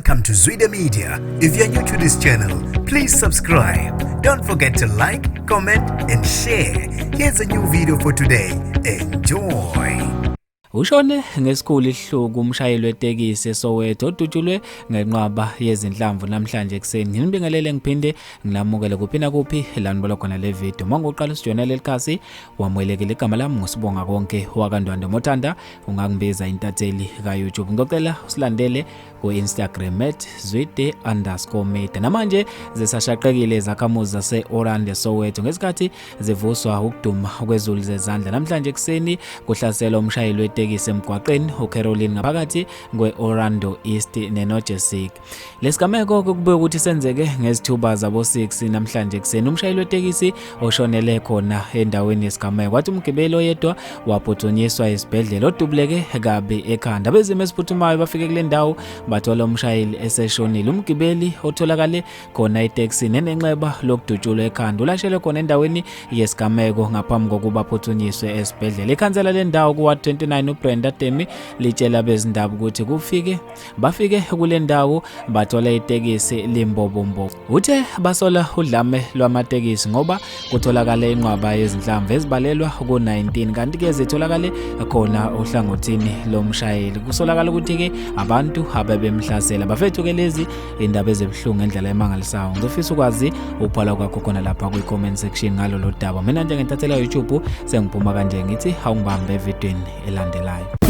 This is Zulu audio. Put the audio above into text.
Welcome to Zwida Media. If you're new to this channel, please subscribe. Don't forget to like, comment and share. Here's a new video for today. Enjoy. Ushone ngesikhulu isihluku umshayeli wetekisi eSoweto odutshulwe ngenqwaba yezinhlamvu namhlanje ekseni. Ngibingelele ngiphinde ngilamukele kuphina kuphi lanibona khona le video. Mangoqala usijoyinele lekhasi wamwelekile igama lami ngosibonga konke wakandwanda Mothanda ungangibiza intatheli kaYouTube. Ngicela usilandele ku-Instagram @zwide_media. Namanje zisashaqekile zakhamuzi zase-Orlando Soweto ngesikhathi zivuswa ukuduma kwezulu zezandla. Namhlanje ekseni kuhlaselwa umshayeli wetekisi emgwaqeni uCaroline ngaphakathi kwe-Orlando East neNojesik. Lesigameko kube ukuthi senzeke ngezithuba zabo 6 namhlanje ekseni. Umshayeli wetekisi oshonele khona endaweni yesigameko kwathi umgibeli oyedwa waphuthonyiswa esibhedlela odubuleke kabi ekhanda. Abezimo esiphuthumayo bafike kule ndawo bathola umshayeli eseshonile. Umgibeli otholakale khona eTaxini nenenxeba lokudutshulwa ekhanda ulashelwe khona endaweni yesigameko ngaphambi kokuba aphuthonyiswe esibhedlela. Ikhansela le ndawo kuwa 29 uBrenda Demi litshela bezindaba ukuthi bafike kule ndawo bathola itekisi limbobombo. Uthe basola udlame lwamatekisi ngoba kutholakala inqwaba yezinhlamvu ezibalelwa ku-19 kanti ke zitholakale khona ohlangothini lomshayeli. Kusolakala ukuthi ke abantu abebemhlasela bafethu ke lezi indaba ezibhlungu ngendlela emangalisayo. Ngifisa ukwazi uphala kwakho khona lapha kwi-comment section ngalo lo daba. Mina njengentathela YouTube sengiphuma kanje ngithi awungibambe evidweni elandelayo.